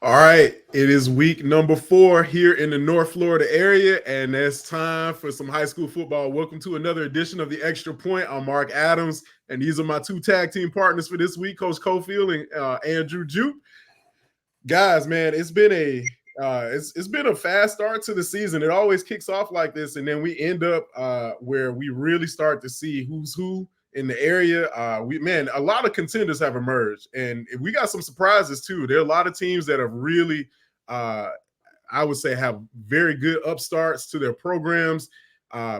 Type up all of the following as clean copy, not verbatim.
All right, it is week number 4 here in the North Florida area, and it's time for some high school football. Welcome to another edition of the Extra Point. I'm Mark Adams, and these are my two tag team partners for this week, Coach Cofield and Andrew Jupe. Guys, man, it's been a fast start to the season. It always kicks off like this, and then we end up where we really start to see who's who in the area. A lot of contenders have emerged, and we got some surprises too. There are a lot of teams that have really, I would say, have very good upstarts to their programs.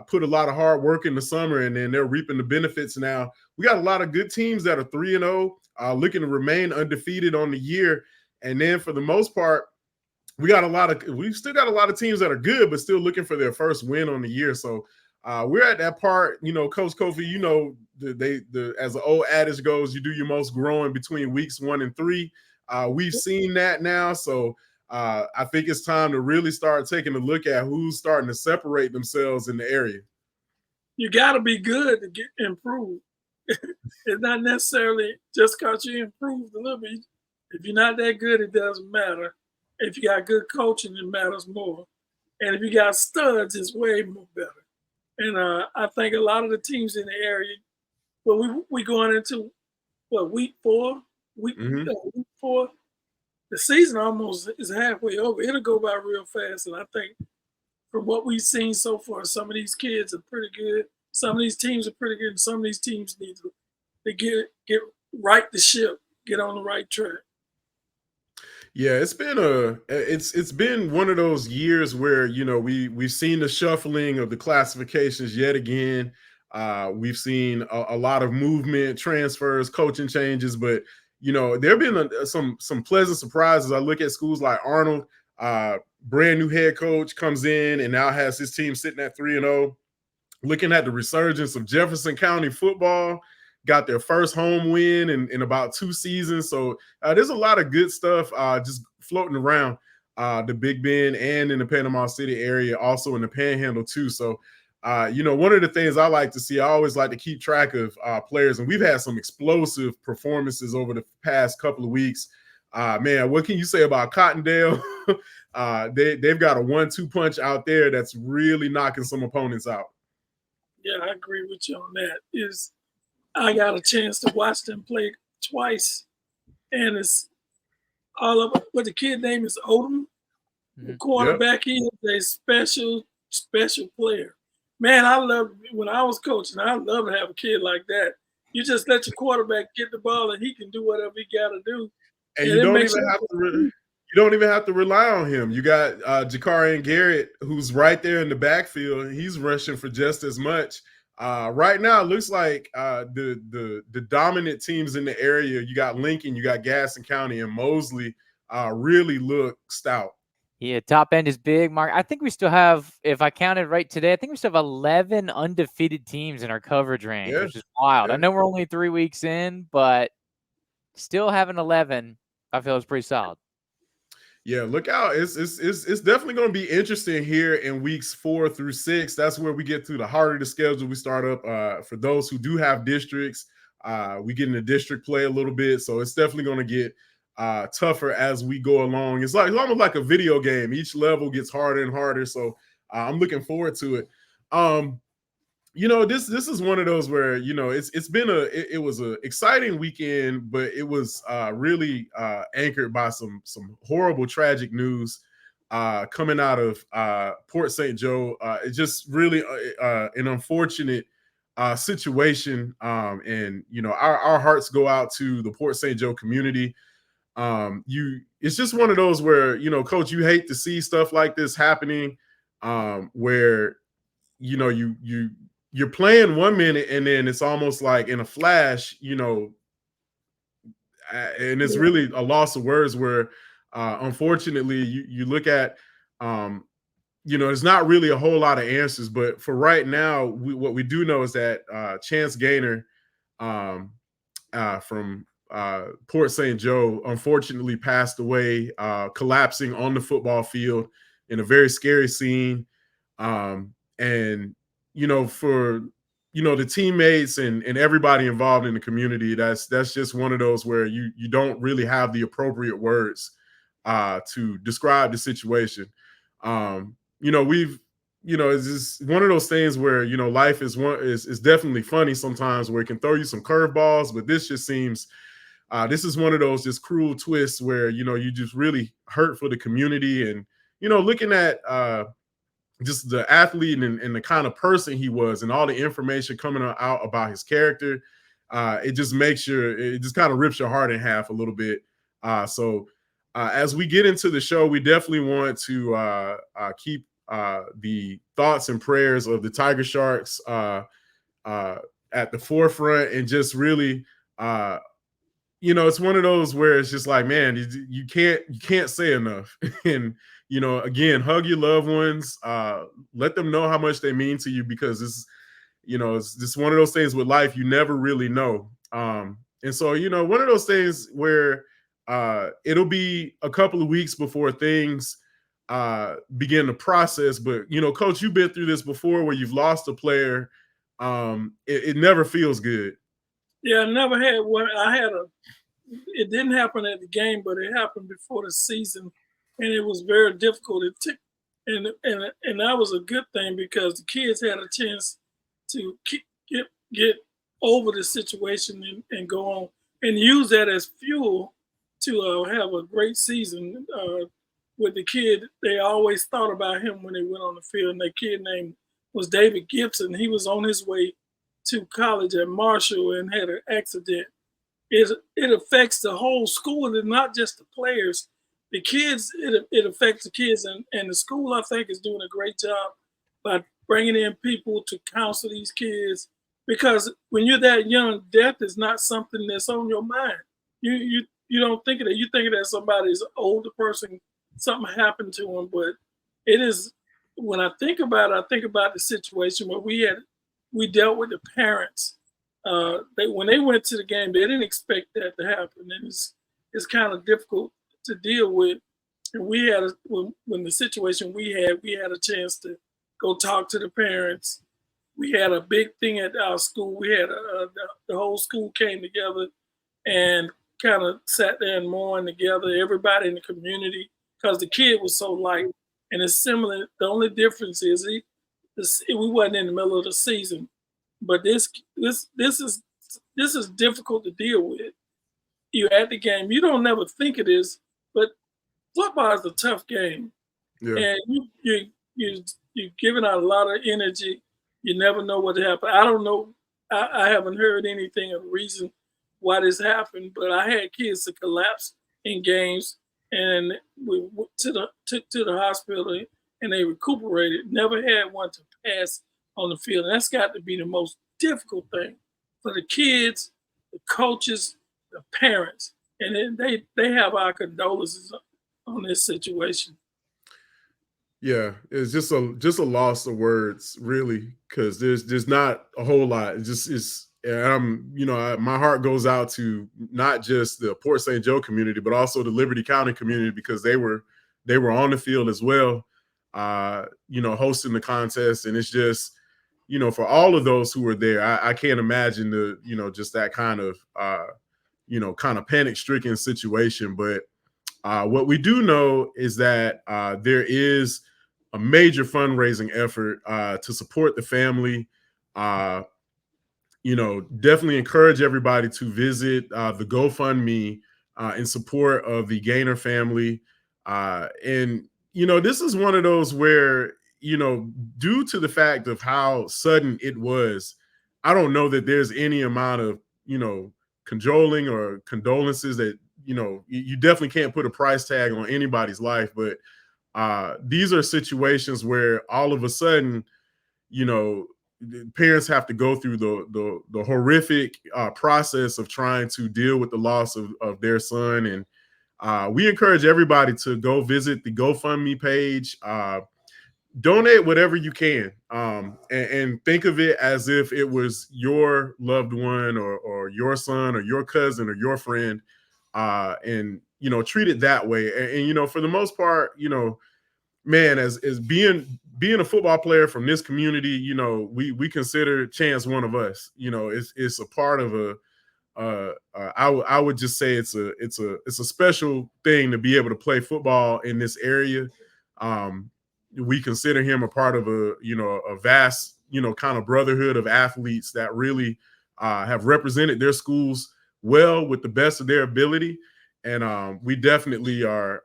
Put a lot of hard work in the summer, and then they're reaping the benefits now. We got a lot of good teams that are 3-0, looking to remain undefeated on the year. And then for the most part, we've still got a lot of teams that are good, but still looking for their first win on the year. So we're at that part, Coach Kofi, as the old adage goes, you do your most growing between weeks 1 and 3. We've seen that now. So I think it's time to really start taking a look at who's starting to separate themselves in the area. You got to be good to get improved. It's not necessarily just because you improved a little bit. If you're not that good, it doesn't matter. If you got good coaching, it matters more. And if you got studs, it's way more better. And I think a lot of the teams in the area, we going into week 4, week 4. The season almost is halfway over. It'll go by real fast. And I think from what we've seen so far, some of these kids are pretty good. Some of these teams are pretty good. And some of these teams need to get right the ship, get on the right track. Yeah, it's been one of those years where we've seen the shuffling of the classifications yet again. We've seen a lot of movement, transfers, coaching changes, but there have been some pleasant surprises. I look at schools like Arnold, brand new head coach comes in and now has his team sitting at 3-0. Looking at the resurgence of Jefferson County football, got their first home win in about 2 seasons. So there's a lot of good stuff just floating around the Big Bend and in the Panama City area, also in the Panhandle too. So, one of the things I like to see, I always like to keep track of players, and we've had some explosive performances over the past couple of weeks. Man, what can you say about Cottondale? They've got a 1-2 punch out there that's really knocking some opponents out. Yeah, I agree with you on that. I got a chance to watch them play twice, and it's all of what the kid name is Odom. The quarterback, he is a special player. Man, I love when I was coaching. I love to have a kid like that. You just let your quarterback get the ball, and he can do whatever he got to do. And you don't even have to rely on him. You got Jakarian Garrett, who's right there in the backfield, and he's rushing for just as much. Right now, it looks like the dominant teams in the area, you got Lincoln, you got Gaston County, and Mosley really look stout. Yeah, top end is big, Mark. I think we still have, if I counted right today, I think we still have 11 undefeated teams in our coverage range, which is wild. Yeah. I know we're only 3 weeks in, but still having 11, I feel is pretty solid. Yeah, look out. It's definitely going to be interesting here in weeks 4 through 6. That's where we get through the heart of the schedule. We start up for those who do have districts. We get into district play a little bit. So it's definitely going to get tougher as we go along. It's almost like a video game. Each level gets harder and harder. So I'm looking forward to it. This is one of those where, it was an exciting weekend, but it was really anchored by some horrible, tragic news coming out of Port St. Joe. It's just really an unfortunate situation. And our hearts go out to the Port St. Joe community. It's just one of those where, Coach, you hate to see stuff like this happening, where, you're playing 1 minute and then it's almost like in a flash, and it's really a loss of words where, unfortunately, you look at, there's not really a whole lot of answers. But for right now, what we do know is that Chance Gaynor from Port St. Joe unfortunately passed away, collapsing on the football field in a very scary scene. And for the teammates and everybody involved in the community, that's just one of those where you don't really have the appropriate words to describe the situation. It's just one of those things where, life is definitely funny sometimes, where it can throw you some curveballs, but this just seems, this is one of those just cruel twists where, you just really hurt for the community. And, looking at just the athlete and the kind of person he was and all the information coming out about his character, it just kind of rips your heart in half a little bit. So as we get into the show, we definitely want to keep the thoughts and prayers of the Tiger Sharks at the forefront, and just really, it's one of those where it's just like, man, you can't say enough. And, again, hug your loved ones, let them know how much they mean to you, because it's just one of those things with life, you never really know. And so, one of those things where it'll be a couple of weeks before things begin to process. But, Coach, you've been through this before, where you've lost a player. It never feels good. Yeah, I never had one. It didn't happen at the game, but it happened before the season, and it was very difficult. And that was a good thing, because the kids had a chance to get over the situation and go on and use that as fuel to have a great season. With the kid, they always thought about him when they went on the field. And that kid name was David Gibson. He was on his way to college at Marshall and had an accident. It affects the whole school, and not just the players. The kids, it affects the kids, and the school, I think, is doing a great job by bringing in people to counsel these kids, because when you're that young, death is not something that's on your mind. You don't think of it. You think of it as somebody's older person, something happened to him, but it is, when I think about it, I think about the situation where we dealt with the parents. When they went to the game, they didn't expect that to happen, and it's kind of difficult to deal with. And when the situation we had a chance to go talk to the parents. We had a big thing at our school. We had the whole school came together and kind of sat there and mourned together, everybody in the community, because the kid was so light. And it's similar. The only difference is we wasn't in the middle of the season, but this is difficult to deal with. You're at the game. You don't never think it is, but football is a tough game. Yeah. And you're giving out a lot of energy. You never know what happened. I don't know. I haven't heard anything of the reason why this happened, but I had kids to collapse in games, and we took to the hospital, and they recuperated. Never had one to pass on the field. And that's got to be the most difficult thing for the kids, the coaches, the parents, and they have our condolences on this situation. Yeah, it's just a loss of words, really, because there's not a whole lot. My heart goes out to not just the Port St. Joe community, but also the Liberty County community, because they were on the field as well, hosting the contest. And it's just, for all of those who were there, I can't imagine just that kind of panic-stricken situation. But what we do know is that there is a major fundraising effort to support the family. Definitely encourage everybody to visit the GoFundMe in support of the Gaynor family. And this is one of those where, due to the fact of how sudden it was, I don't know that there's any amount of, cajoling or condolences that, you definitely can't put a price tag on anybody's life. But these are situations where all of a sudden, parents have to go through the horrific process of trying to deal with the loss of their son. And we encourage everybody to go visit the GoFundMe page, donate whatever you can, and think of it as if it was your loved one or your son or your cousin or your friend, and treat it that way. And for the most part, man, as being a football player from this community, we consider Chance one of us. It's a part of I would just say it's a special thing to be able to play football in this area. We consider him a part of a vast kind of brotherhood of athletes that really have represented their schools well with the best of their ability, and we definitely are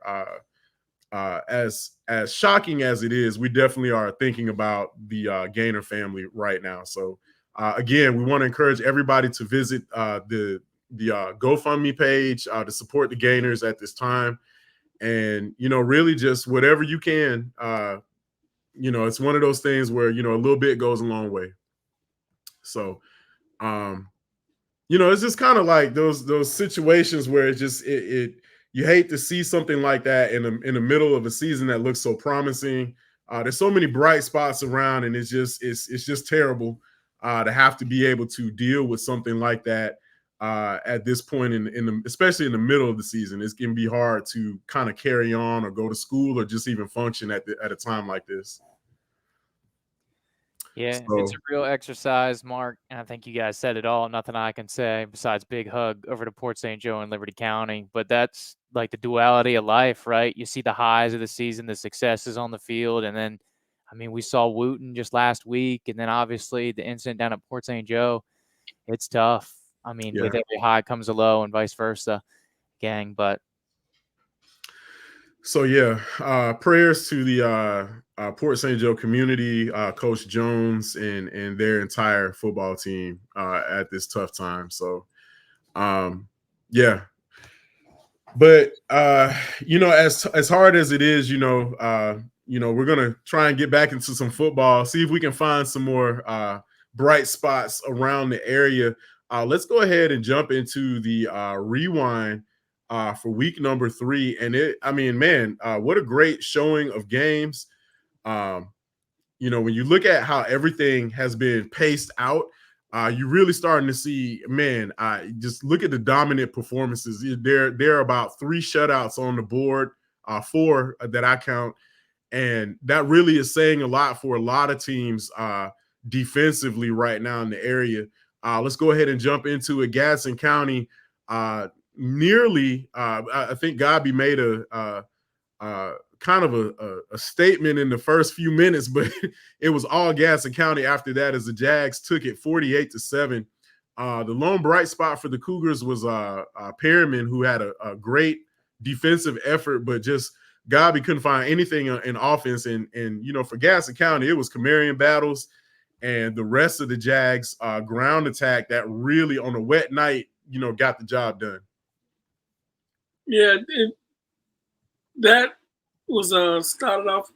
as shocking as it is, we definitely are thinking about the Gainer family right now. So again, we want to encourage everybody to visit the GoFundMe page to support the Gainers at this time, and really just whatever you can. It's one of those things where a little bit goes a long way. So it's just kind of like those situations where it you hate to see something like that in the middle of a season that looks so promising. There's so many bright spots around, and it's just terrible to have to be able to deal with something like that at this point especially in the middle of the season. It can be hard to kind of carry on or go to school or just even function at a time like this. Yeah, it's a real exercise, Mark, and I think you guys said it all. Nothing I can say besides big hug over to Port St. Joe and Liberty County. But that's like the duality of life, right? You see the highs of the season, the successes on the field, and then, I mean, we saw Wooten just last week, and then obviously the incident down at Port St. Joe. It's tough. I mean, with every high comes a low and vice versa, gang. But so prayers to the Port St. Joe community, Coach Jones and their entire football team at this tough time. So but as hard as it is, we're gonna try and get back into some football, see if we can find some more bright spots around the area. Let's go ahead and jump into the ReWind for week number 3. And what a great showing of games. When you look at how everything has been paced out, you're really starting to see, just look at the dominant performances. There are about 3 shutouts on the board, 4 that I count. And that really is saying a lot for a lot of teams defensively right now in the area. Let's go ahead and jump into it. Gadsden County, I think Gabi made a kind of a statement in the first few minutes, but it was all Gadsden County after that as the Jags took it 48-7. The lone bright spot for the Cougars was Perryman, who had a great defensive effort, but just Gabi couldn't find anything in offense. And for Gadsden County, it was Camarion Battles and the rest of the Jags ground attack that really on a wet night, got the job done. Yeah, that was started off.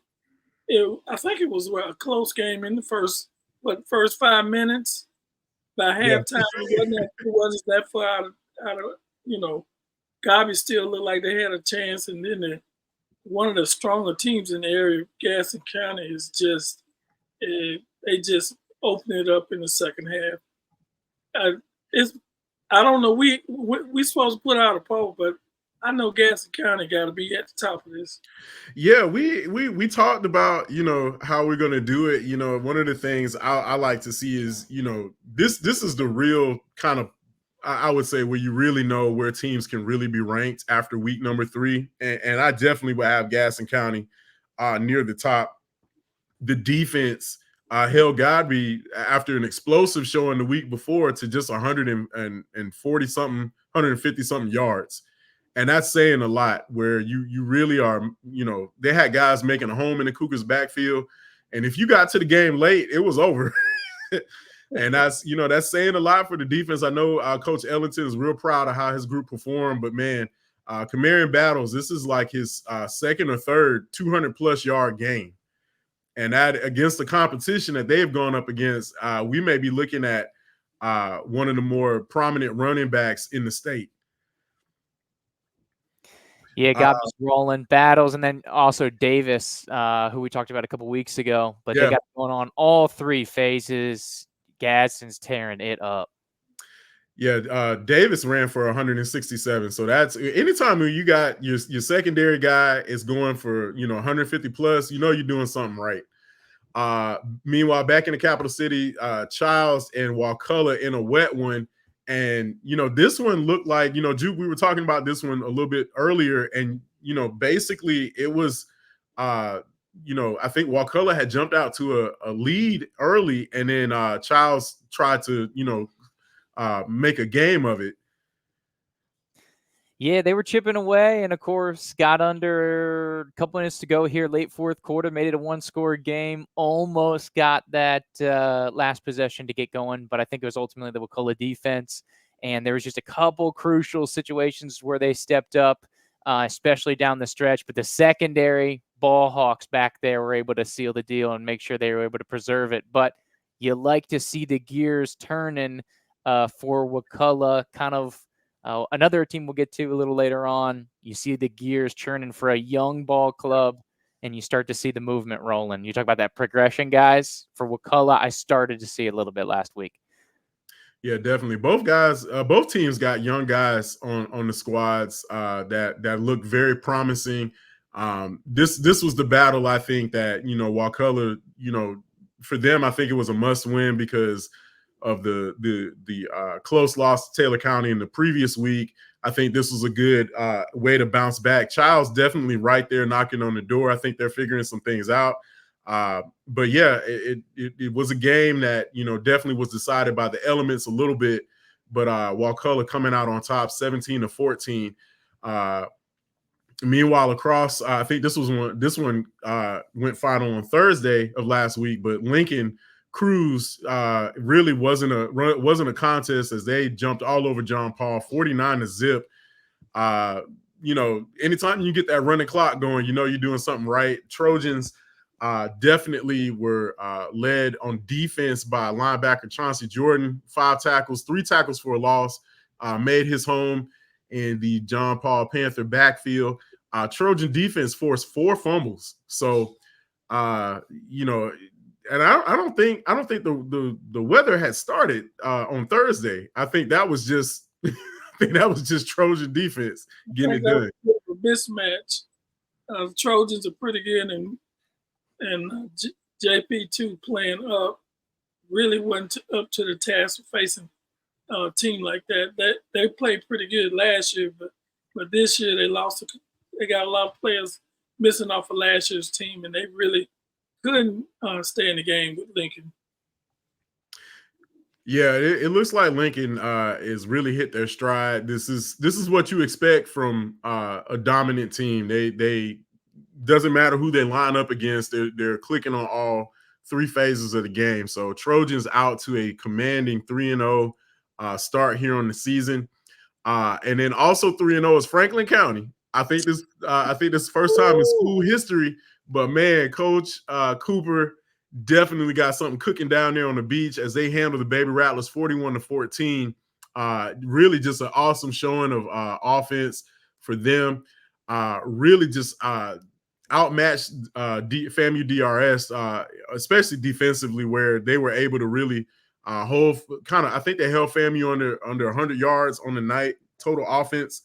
I think it was a close game in the first 5 minutes. By halftime, it wasn't that far out of Gabi still looked like they had a chance, and then one of the stronger teams in the area, Gadsden County, is just they just opened it up in the second half. I don't know. We supposed to put out a poll, but I know Gadsden County got to be at the top of this. Yeah, we talked about how we're gonna do it. One of the things I like to see is this is the real kind of, I would say, where you really know where teams can really be ranked after week number 3, and I definitely would have Gadsden County near the top. The defense held Godby after an explosive showing the week before to just 140 something, 150 something yards. And that's saying a lot, where you really are, they had guys making a home in the Cougars backfield. And if you got to the game late, it was over. And that's saying a lot for the defense. I know Coach Ellington is real proud of how his group performed, but Camarion Battles, this is like his second or third 200+ yard game. And that against the competition that they've gone up against, we may be looking at one of the more prominent running backs in the state. Yeah, Gabi's rolling Battles, and then also Davis, who we talked about a couple weeks ago. But they got going on all 3 phases. Gadsden's tearing it up. Yeah, Davis ran for 167. So that's anytime you got your secondary guy is going for 150 plus, you're doing something right. Meanwhile, back in the capital city, Childs and Wakulla in a wet one, And, this one looked like, Juke, we were talking about this one a little bit earlier. And, basically it was, I think Wakulla had jumped out to a lead early, and then Childs tried to, make a game of it. Yeah, they were chipping away, and of course, got under a couple minutes to go here, late fourth quarter, made it a one-score game, almost got that last possession to get going, but I think it was ultimately the Wakulla defense, and there was just a couple crucial situations where they stepped up, especially down the stretch, but the secondary ball hawks back there were able to seal the deal and make sure they were able to preserve it. But you like to see the gears turning for Wakulla, kind of another team we'll get to a little later on. You see the gears churning for a young ball club, and you start to see the movement rolling. You talk about that progression, guys. For Wakulla, I started to see a little bit last week. Yeah, definitely. Both teams got young guys on the squads that look very promising. This was the battle, I think, that Wakulla, for them, I think it was a must win because of the close loss to Taylor County in the previous week. I think this was a good way to bounce back. Child's definitely right there knocking on the door. I think they're figuring some things out. But yeah, it was a game that, definitely was decided by the elements a little bit, but Wakulla coming out on top 17-14. Meanwhile, across, I think this one went final on Thursday of last week, but Lincoln Cruz really wasn't a contest as they jumped all over John Paul 49-0. Anytime you get that running clock going, you're doing something right. Trojans definitely were led on defense by linebacker Chauncey Jordan, 5 tackles, 3 tackles for a loss, made his home in the John Paul Panther backfield. Trojan defense forced 4 fumbles. So, and I don't think the weather had started on Thursday. I think that was just Trojan defense getting it done. A mismatch. Trojans are pretty good, and JP2 playing up really wasn't up to the task of facing a team like that. They played pretty good last year, but this year they lost. They got a lot of players missing off of last year's team, and they really couldn't stay in the game with Lincoln. Yeah, it looks like Lincoln is really hit their stride. This is what you expect from a dominant team. They doesn't matter who they line up against. They're clicking on all 3 phases of the game. So Trojans out to a commanding 3-0 start here on the season, and then also 3-0 is Franklin County. I think this is first time in school history. But man, Coach Cooper definitely got something cooking down there on the beach as they handle the Baby Rattlers 41-14. Really just an awesome showing of offense for them. Really just outmatched FAMU DRS, especially defensively, where they were able to really hold I think they held FAMU under 100 yards on the night total offense.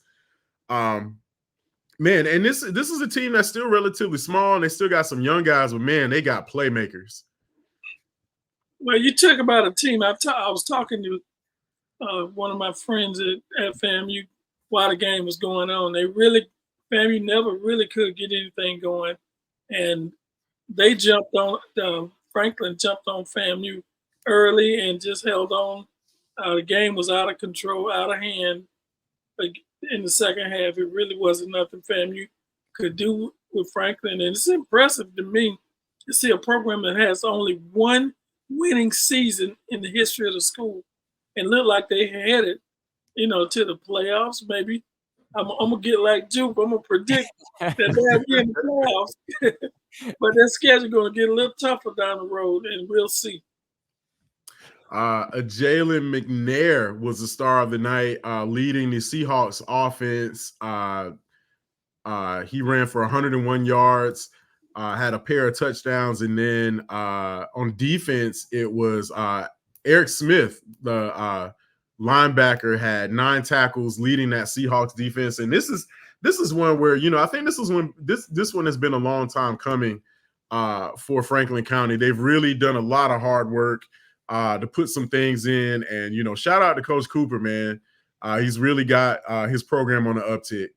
Man, and this is a team that's still relatively small, and they still got some young guys, but man, they got playmakers. Well, you talk about a team. I was talking to one of my friends at FAMU while the game was going on. FAMU never really could get anything going, and they Franklin jumped on FAMU early and just held on. The game was out of control, out of hand. In the second half, it really wasn't nothing FAMU could do with Franklin. And it's impressive to me to see a program that has only 1 winning season in the history of the school and look like they headed, to the playoffs. Maybe I'm going to get like Juke. I'm going to predict that they'll be in the playoffs. But their schedule going to get a little tougher down the road, and we'll see. Jalen McNair was the star of the night, leading the Seahawks offense. He ran for 101 yards, had a pair of touchdowns, and then on defense, it was Eric Smith, the linebacker, had 9 tackles, leading that Seahawks defense. And this is one where I think this one has been a long time coming for Franklin County. They've really done a lot of hard work. to put some things in. And, shout out to Coach Cooper, man. He's really got his program on the uptick.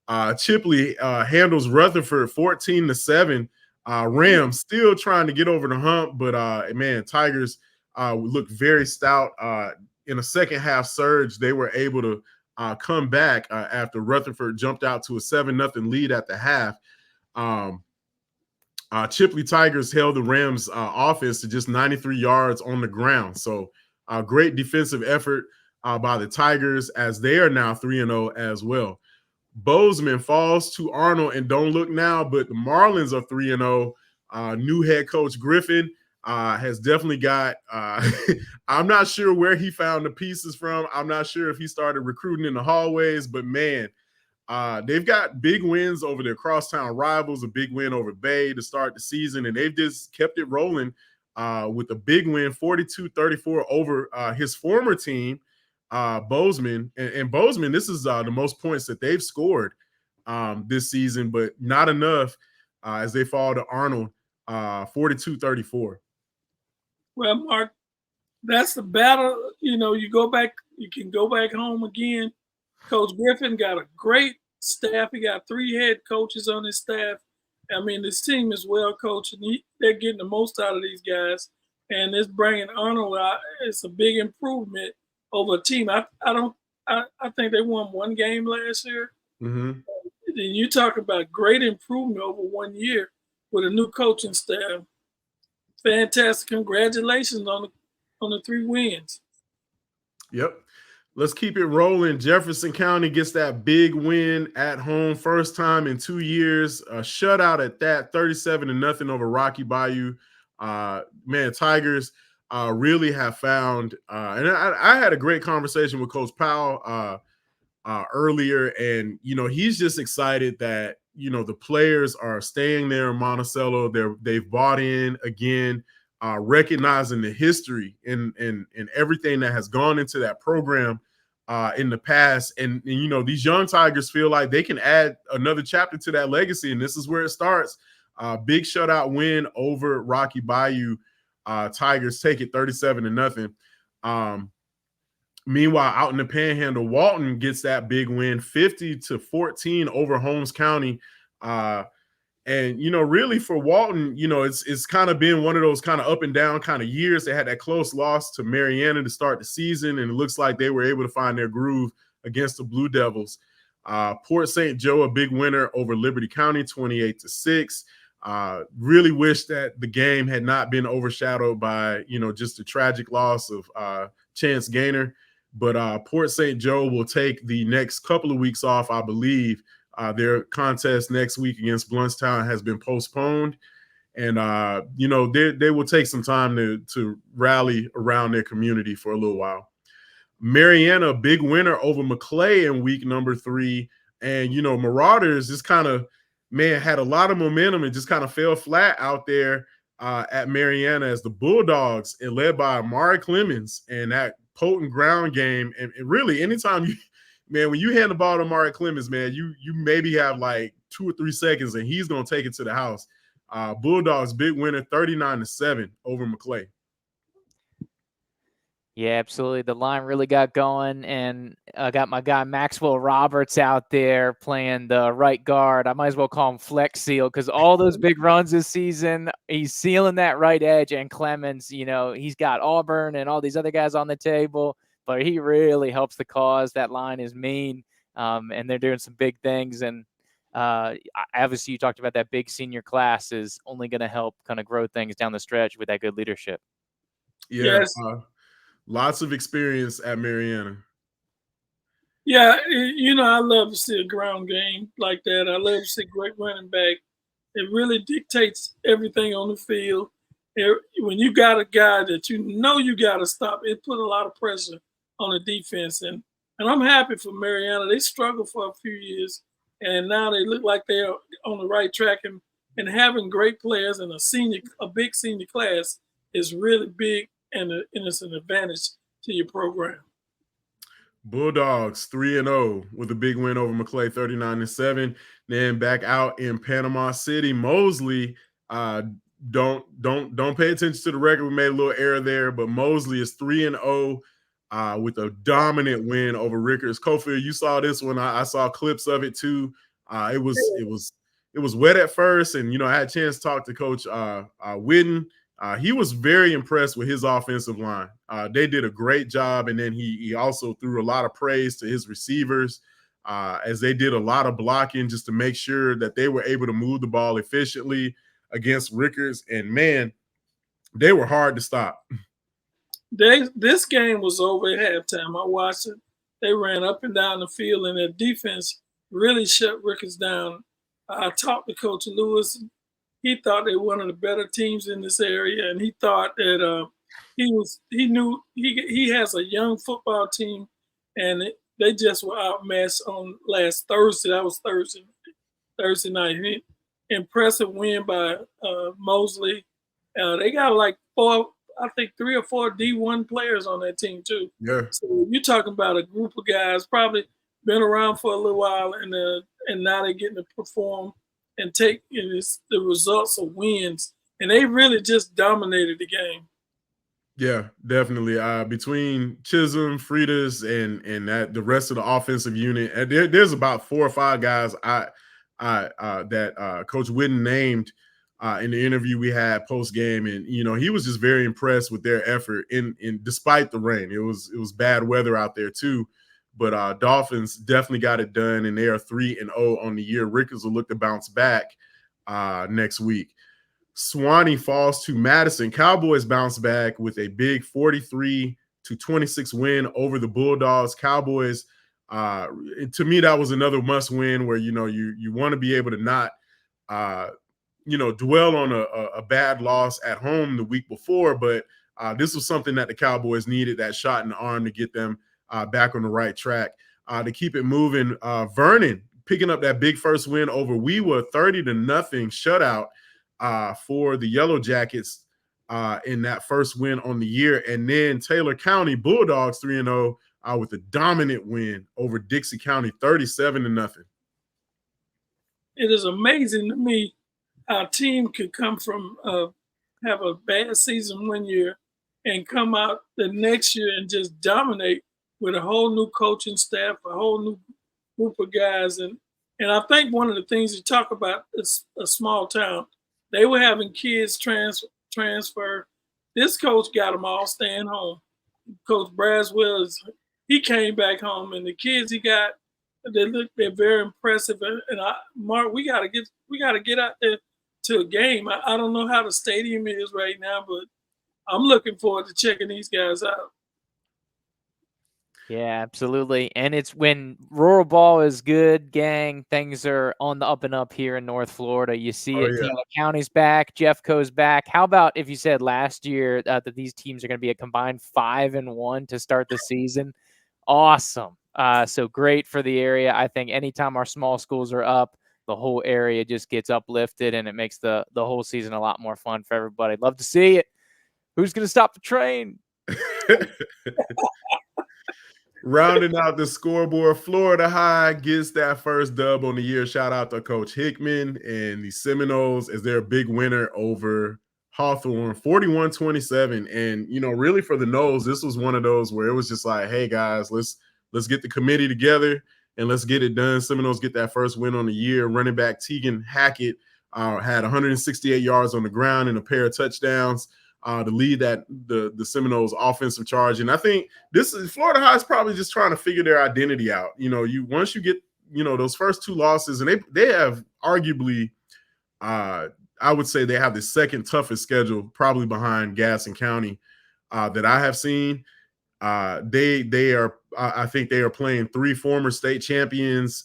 Chipley handles Rutherford 14-7. Rams still trying to get over the hump, but man, Tigers look very stout. In a second half surge, they were able to come back after Rutherford jumped out to a 7-0 lead at the half. Chipley Tigers held the Rams offense to just 93 yards on the ground. So great defensive effort by the Tigers, as they are now 3-0 as well. Bozeman falls to Arnold, and don't look now, but the Marlins are 3-0. New head coach Griffin has definitely got I'm not sure where he found the pieces from. I'm not sure if he started recruiting in the hallways, but man, they've got big wins over their crosstown rivals, a big win over Bay to start the season, and they've just kept it rolling with a big win, 42-34 over his former team, Bozeman. And Bozeman, this is the most points that they've scored this season, but not enough as they fall to Arnold, 42-34. Well, Mark, that's the battle. You can go back home again. Coach Griffin got a great staff. He got 3 head coaches on his staff. I mean, this team is well coached, and they're getting the most out of these guys. And it's bringing Arnold out. It's a big improvement over a team. I think they won 1 game last year. Mm-hmm. Then you talk about great improvement over 1 year with a new coaching staff. Fantastic! Congratulations on the 3 wins. Yep. Let's keep it rolling. Jefferson County gets that big win at home, first time in 2 years. A shutout at that, 37-0 over Rocky Bayou. Man, Tigers really have found, and I had a great conversation with Coach Powell earlier, and he's just excited that the players are staying there in Monticello. They've bought in again, recognizing the history and everything that has gone into that program in the past. And these young Tigers feel like they can add another chapter to that legacy, and this is where it starts. Big shutout win over Rocky Bayou. Tigers take it 37-0. Meanwhile, out in the Panhandle, Walton gets that big win, 50-14 over Holmes County. And really for Walton, it's kind of been one of those kind of up and down kind of years. They had that close loss to Mariana to start the season, and it looks like they were able to find their groove against the Blue Devils. Port St. Joe, a big winner over Liberty County, 28-6. Really wish that the game had not been overshadowed by, just the tragic loss of Chance Gaynor. But Port St. Joe will take the next couple of weeks off, I believe. Their contest next week against Bluntstown has been postponed. And, they will take some time to rally around their community for a little while. Mariana, big winner over McClay in week number 3. And, Marauders just kind of, had a lot of momentum and just kind of fell flat out there at Mariana as the Bulldogs, and led by Amari Clemens and that potent ground game. And really, anytime when you hand the ball to Amari Clemens, man, you maybe have like 2 or 3 seconds and he's going to take it to the house. Bulldogs, big winner, 39-7 over McClay. Yeah, absolutely. The line really got going, and I got my guy Maxwell Roberts out there playing the right guard. I might as well call him Flex Seal, because all those big runs this season, he's sealing that right edge. And Clemens, he's got Auburn and all these other guys on the table, but he really helps the cause. That line is mean, and they're doing some big things. And obviously, you talked about that big senior class is only going to help kind of grow things down the stretch with that good leadership. Yeah. Yes. Lots of experience at Mariana. Yeah, I love to see a ground game like that. I love to see great running back. It really dictates everything on the field. When you got a guy that you got to stop, it put a lot of pressure on the defense. And I'm happy for Mariana. They struggled for a few years, and now they look like they're on the right track. And having great players and a big senior class is really big. And it's an advantage to your program. Bulldogs 3-0 with a big win over McClay, 39-7. Then back out in Panama City, Mosley don't pay attention to the record. We made a little error there, but Mosley is 3-0 with a dominant win over Rickers. Cofield, you saw this one. I saw clips of it too. It was wet at first, and I had a chance to talk to Coach Whitten. He was very impressed with his offensive line. They did a great job, and then he also threw a lot of praise to his receivers as they did a lot of blocking just to make sure that they were able to move the ball efficiently against Rickers. And man, they were hard to stop. This game was over at halftime. I watched it. They ran up and down the field, and their defense really shut Rickers down. I talked to Coach Lewis. He thought they were one of the better teams in this area, and he thought that he knew he has a young football team, and they just were outmatched on last Thursday. That was Thursday night. Impressive win by Mosley. They got like 3 or 4 D1 players on that team too. Yeah. So you're talking about a group of guys probably been around for a little while, and now they're getting to perform and take the results of wins, and they really just dominated the game. Yeah, definitely. Between Chisholm, Freitas, and that the rest of the offensive unit, and there's about 4 or 5 guys that Coach Whitten named in the interview we had post game, and he was just very impressed with their effort in despite the rain. It was bad weather out there too, but Dolphins definitely got it done, and they are 3-0 on the year. Rickers will look to bounce back next week. Swanee falls to Madison. Cowboys bounce back with a big 43-26 win over the Bulldogs. Cowboys, to me, that was another must win where you want to be able to not dwell on a bad loss at home the week before, but this was something that the Cowboys needed, that shot in the arm to get them back on the right track to keep it moving. Vernon picking up that big first win over Wewa, 30-0 shutout for the Yellow Jackets in that first win on the year. And then Taylor County Bulldogs 3-0 with a dominant win over Dixie County, 37-0. It is amazing to me how a team could come from have a bad season one year and come out the next year and just dominate with a whole new coaching staff, a whole new group of guys. And I think one of the things you talk about is a small town. They were having kids transfer. This coach got them all staying home. Coach Braswell, he came back home, and the kids he got, they're very impressive. And Mark, we gotta get out there to a game. I don't know how the stadium is right now, but I'm looking forward to checking these guys out. Yeah, absolutely. And it's when rural ball is good, gang, things are on the up and up here in North Florida. You see it. Yeah. Taylor County's back. Jeffco's back. How about if you said last year that these teams are going to be a combined 5-1 to start the season? Awesome. So great for the area. I think anytime our small schools are up, the whole area just gets uplifted, and it makes the whole season a lot more fun for everybody. Love to see it. Who's going to stop the train? Rounding out the scoreboard, Florida High gets that first dub on the year. Shout out to Coach Hickman and the Seminoles as their big winner over Hawthorne, 41-27. And, really for the Noles, this was one of those where it was just like, hey, guys, let's get the committee together and let's get it done. Seminoles get that first win on the year. Running back Tegan Hackett had 168 yards on the ground and a pair of touchdowns to lead that the Seminoles offensive charge. And I think Florida High is probably just trying to figure their identity out. Once you get, those first 2 losses, and they have arguably, I would say they have the second toughest schedule, probably behind Gaston County that I have seen. They are, I think they are playing 3 former state champions,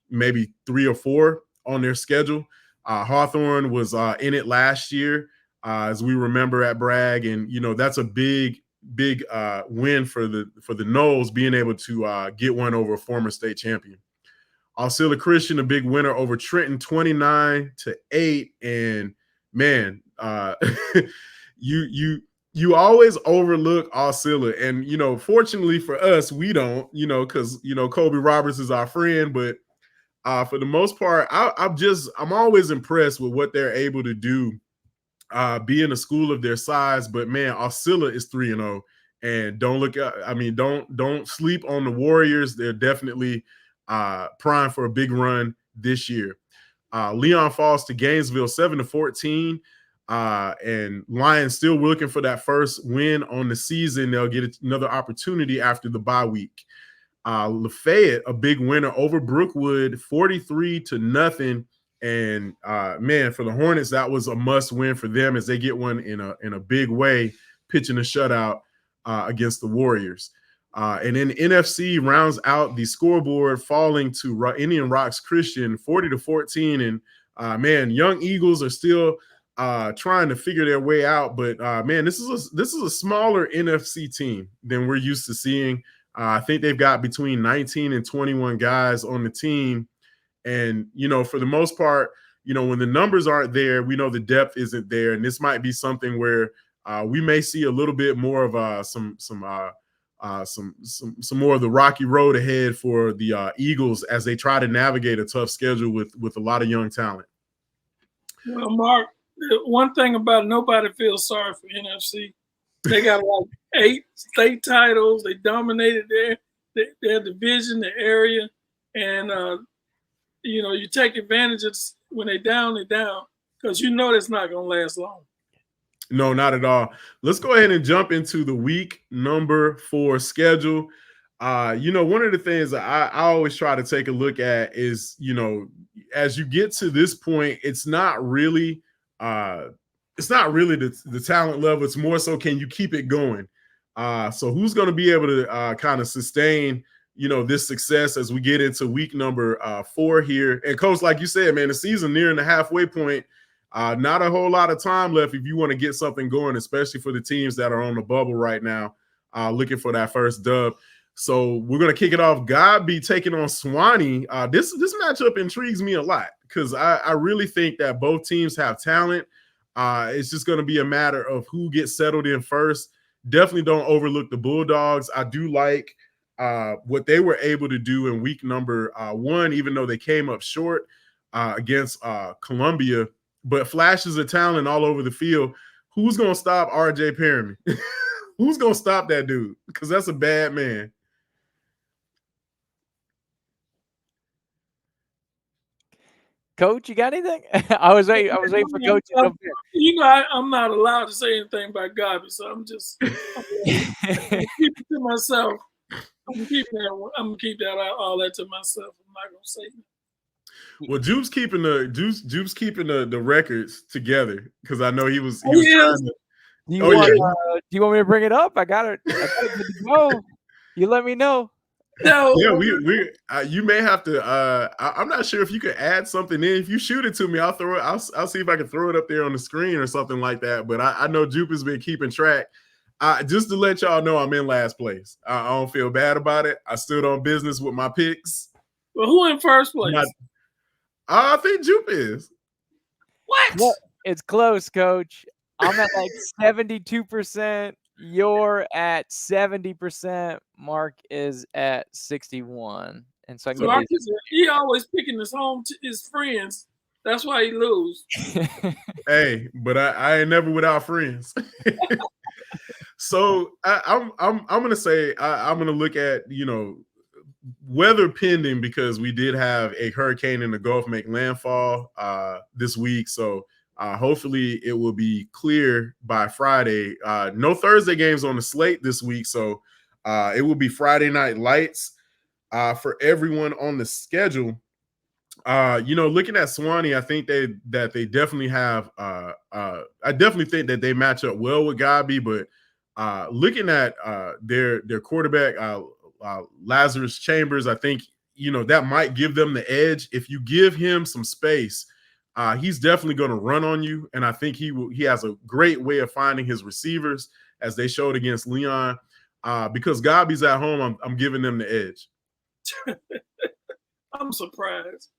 maybe 3 or 4 on their schedule. Hawthorne was in it last year. As we remember at Bragg, and that's a big win for the Noles, being able to get one over a former state champion. Osceola Christian, a big winner over Trenton, 29-8, and man, you always overlook Osceola, and fortunately for us, we don't, because Kobe Roberts is our friend, but for the most part, I'm always impressed with what they're able to do being a school of their size. But man, Osceola is 3-0, and don't sleep on the Warriors. They're definitely prime for a big run this year. Leon falls to Gainesville 7-14. And Lions still looking for that first win on the season. They'll get another opportunity after the bye week. Lafayette, a big winner over Brookwood, 43-0. And man, for the Hornets, that was a must win for them as they get one in a big way, pitching a shutout against the Warriors. And then NFC rounds out the scoreboard, falling to Indian Rocks Christian 40-14. And man, Young Eagles are still trying to figure their way out. But man, this is a smaller NFC team than we're used to seeing. I think they've got between 19 and 21 guys on the team. And, for the most part, when the numbers aren't there, we know the depth isn't there. And this might be something where we may see a little bit more of some more of the rocky road ahead for the Eagles as they try to navigate a tough schedule with a lot of young talent. Well, Mark, one thing about it, nobody feels sorry for NFC. They got like 8 state titles. They dominated their division, their area. And, you take advantage of when they're down, because that's not going to last long. No, not at all. Let's go ahead and jump into the week number 4 schedule. One of the things that I always try to take a look at is, as you get to this point, it's not really the talent level. It's more so, can you keep it going? So who's going to be able to kind of sustain, this success as we get into week number 4 here? And Coach, like you said, man, the season nearing the halfway point. Not a whole lot of time left if you want to get something going, especially for the teams that are on the bubble right now, looking for that first dub. So we're going to kick it off. Godby taking on Swanee. This matchup intrigues me a lot because I really think that both teams have talent. It's just going to be a matter of who gets settled in first. Definitely don't overlook the Bulldogs. I do like what they were able to do in week number 1, even though they came up short against Columbia. But flashes of talent all over the field. Who's going to stop R.J. Perriman? Who's going to stop that dude? Because that's a bad man. Coach, you got anything? I was waiting for Coach to jump in. I'm not allowed to say anything about Godby, so I'm just I'm keep it to myself. I'm gonna keep that all that to myself. I'm not gonna say anything. Well, Jupe's keeping the records together because I know he was trying to. Do you want me to bring it up? I got it good to go. You let me know. No. Yeah, you may have to. I'm not sure if you could add something in. If you shoot it to me, I'll throw it. I'll see if I can throw it up there on the screen or something like that. But I know Jupe has been keeping track. Just to let y'all know, I'm in last place. I don't feel bad about it. I stood on business with my picks. Well, who in first place? I think Jupe is. What? Well, it's close, Coach. I'm at like 72%. You're at 70%. Mark is at 61. And so he always picking his friends. That's why he lose. Hey, but I ain't never without friends. So I'm gonna say I'm gonna look at weather pending, because we did have a hurricane in the Gulf make landfall this week. So hopefully it will be clear by Friday. No Thursday games on the slate this week. So it will be Friday night lights for everyone on the schedule. Looking at Swanee, I think they definitely have I definitely think that they match up well with Godby, but looking at their quarterback, Lazarus Chambers, I think that might give them the edge. If you give him some space, he's definitely going to run on you, and I think he has a great way of finding his receivers, as they showed against Leon. Because Godby's at home, I'm giving them the edge. I'm surprised.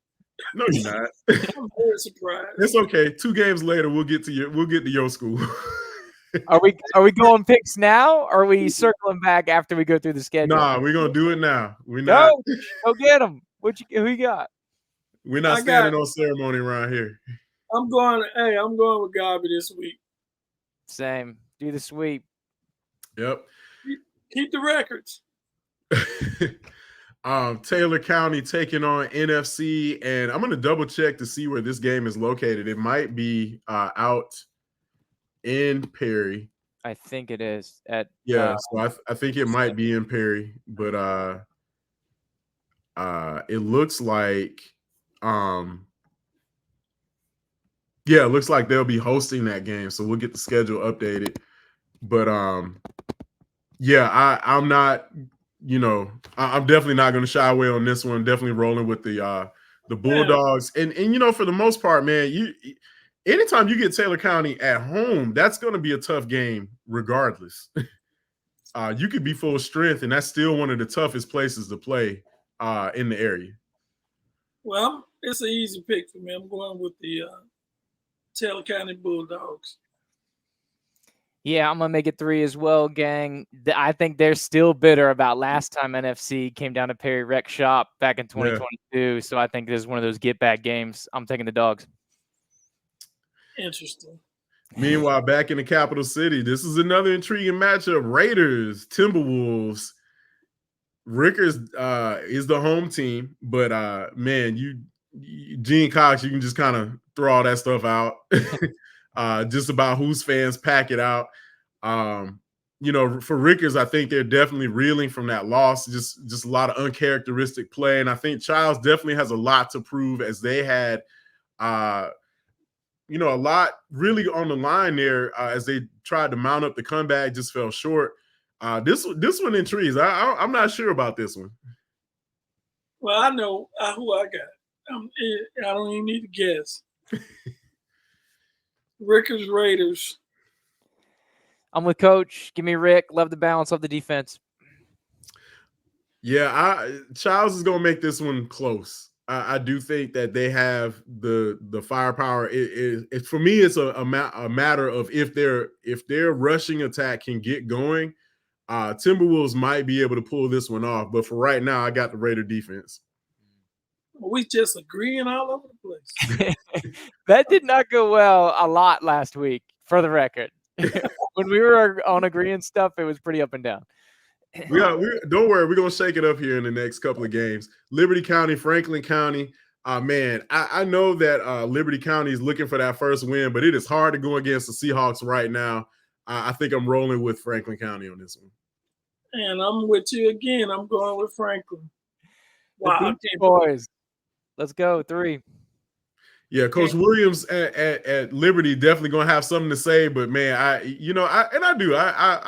No, you're not. I'm very surprised. It's okay. 2 games later, we'll get to your school. Are we going picks now, or are we circling back after we go through the schedule? Nah, we're gonna do it now. Go get them. Who you got? We're not standing on ceremony around here. I'm going with Godby this week. Same. Do the sweep. Yep. Keep the records. Taylor County taking on NFC, and I'm going to double check to see where this game is located. It might be out in Perry. I think it is at so I think it might be in Perry, but it looks like it looks like they'll be hosting that game, so we'll get the schedule updated. But I'm not, I'm definitely not going to shy away on this one. Definitely rolling with the Bulldogs, and for the most part, man, anytime you get Taylor County at home, that's going to be a tough game, regardless. You could be full strength, and that's still one of the toughest places to play in the area. Well, it's an easy pick for me. I'm going with the Taylor County Bulldogs. Yeah, I'm going to make it 3 as well, gang. I think they're still bitter about last time NFC came down to Perry Rec Shop back in 2022. So I think this is one of those get-back games. I'm taking the Dogs. Interesting. Meanwhile, back in the capital city, this is another intriguing matchup. Raiders, Timberwolves. Rickers is the home team, but man, Gene Cox, you can just kind of throw all that stuff out. Just about whose fans pack it out. For Rickers, I think they're definitely reeling from that loss. Just a lot of uncharacteristic play, and I think Childs definitely has a lot to prove, as they had a lot really on the line there as they tried to mount up the comeback, just fell short. This one intrigues. I'm not sure about this one. Well, I know who I got. I don't even need to guess. Rickers Raiders. I'm with Coach. Give me Rick. Love the balance of the defense. Yeah, Childs is going to make this one close. I do think that they have the firepower. For me, it's a matter of if their rushing attack can get going. Timberwolves might be able to pull this one off, but for right now, I got the Raider defense. We just agreeing all over the place. That did not go well a lot last week, for the record. When we were on agreeing stuff, it was pretty up and down. Don't worry, we're gonna shake it up here in the next couple of games. Liberty County, Franklin County. Man, I know that Liberty County is looking for that first win, but it is hard to go against the Seahawks right now. I think I'm rolling with Franklin County on this one. And I'm with you again. I'm going with Franklin. Wow, boys. Let's go, 3. Yeah, Coach Williams at Liberty definitely gonna have something to say, but man, I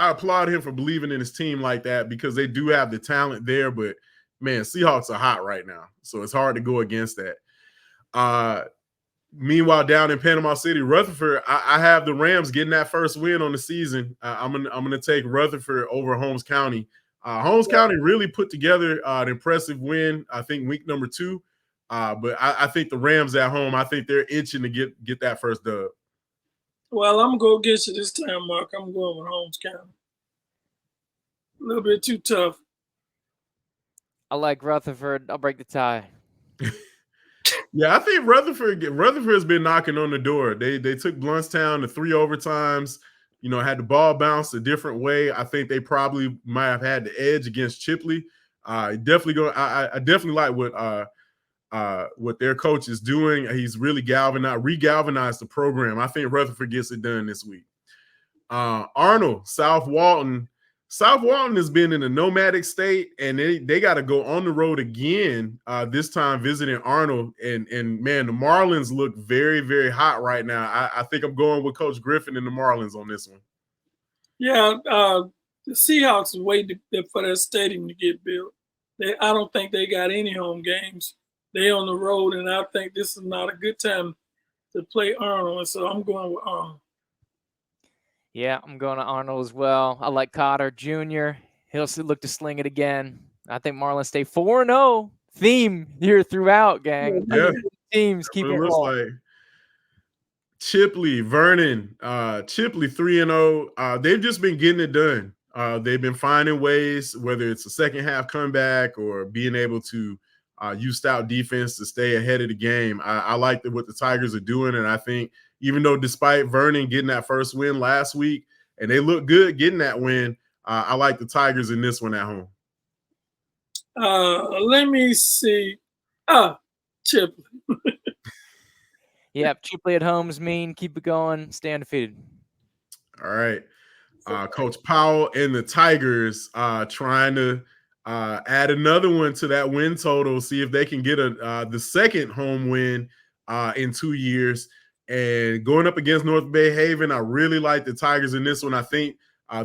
applaud him for believing in his team like that, because they do have the talent there. But man, Seahawks are hot right now, so it's hard to go against that. Meanwhile, down in Panama City, Rutherford, I have the Rams getting that first win on the season. I'm gonna take Rutherford over Holmes County. Holmes County really put together an impressive win, I think, week number 2. But I think the Rams at home, I think they're itching to get that first dub. Well, I'm going to go against you this time, Mark. I'm going with Holmes County. A little bit too tough. I like Rutherford. I'll break the tie. Yeah, I think Rutherford has been knocking on the door. They took Bluntstown to 3 overtimes. Had the ball bounced a different way. I think they probably might have had the edge against Chipley. I definitely like what their coach is doing. He's really re-galvanized the program. I think Rutherford gets it done this week. Arnold, South Walton. South Walton has been in a nomadic state, and they got to go on the road again, this time visiting Arnold. And man, the Marlins look very, very hot right now. I think I'm going with Coach Griffin and the Marlins on this one. Yeah, the Seahawks are waiting for that stadium to get built. I don't think they got any home games. They on the road, and I think this is not a good time to play Arnold. And so I'm going with Arnold. Yeah, I'm going to Arnold as well. I like Cotter Jr. He'll look to sling it again. I think Marlins stay 4-0. Theme here throughout, gang. Yeah. Teams keep it rolling. Like Chipley, Vernon, Chipley 3-0. They've just been getting it done. They've been finding ways, whether it's a second half comeback or being able to use stout defense to stay ahead of the game. I like what the Tigers are doing, and I think even though despite Vernon getting that first win last week, and they look good getting that win, I like the Tigers in this one at home. Let me see. Chipley. Yep, Chipley at home's mean. Keep it going. Stay undefeated. All right. Coach Powell and the Tigers trying to add another one to that win total, see if they can get the second home win in 2 years. And going up against North Bay Haven, I really like the Tigers in this one. I think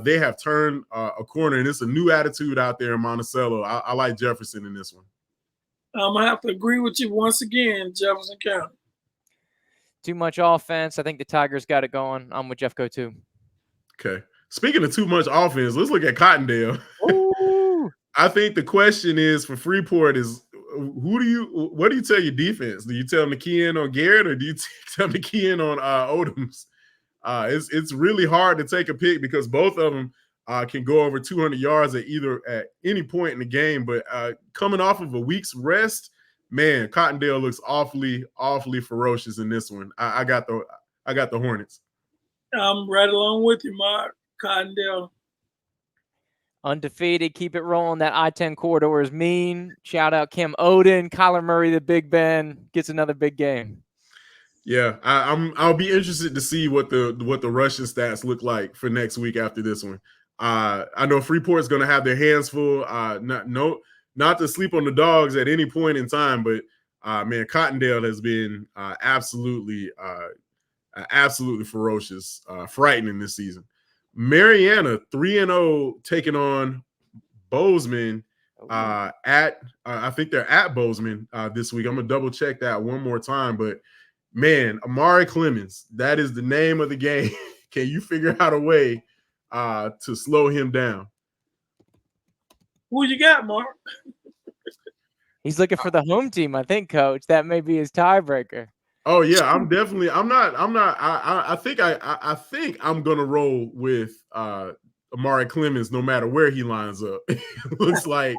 they have turned a corner, and it's a new attitude out there in Monticello. I like Jefferson in this one. I'm going to have to agree with you once again, Jefferson County. Too much offense. I think the Tigers got it going. I'm with Jeffco too. Okay. Speaking of too much offense, let's look at Cottondale. I think the question is for Freeport is what do you tell your defense? Do you tell them to key in on Garrett, or do you tell them to key in on Odoms? It's really hard to take a pick because both of them can go over 200 yards at any point in the game. But coming off of a week's rest, man, Cottondale looks awfully ferocious in this one. I got the Hornets. I'm right along with you, Mark. Cottondale. Undefeated. Keep it rolling. That I-10 corridor is mean. Shout out Kim Oden. Kyler Murray, the Big Ben, gets another big game. Yeah, I'll be interested to see what the rushing stats look like for next week after this one. I know Freeport's going to have their hands full. Not to sleep on the dogs at any point in time, but man, Cottondale has been absolutely ferocious, frightening this season. Mariana 3-0 taking on Bozeman I think they're at Bozeman this week. I'm gonna double check that one more time, but man, Amari Clemens, that is the name of the game. Can you figure out a way to slow him down? Who you got, Mark? He's looking for the home team, I think, Coach. That may be his tiebreaker. Oh yeah, I think I'm gonna roll with Amari Clemens no matter where he lines up. It looks like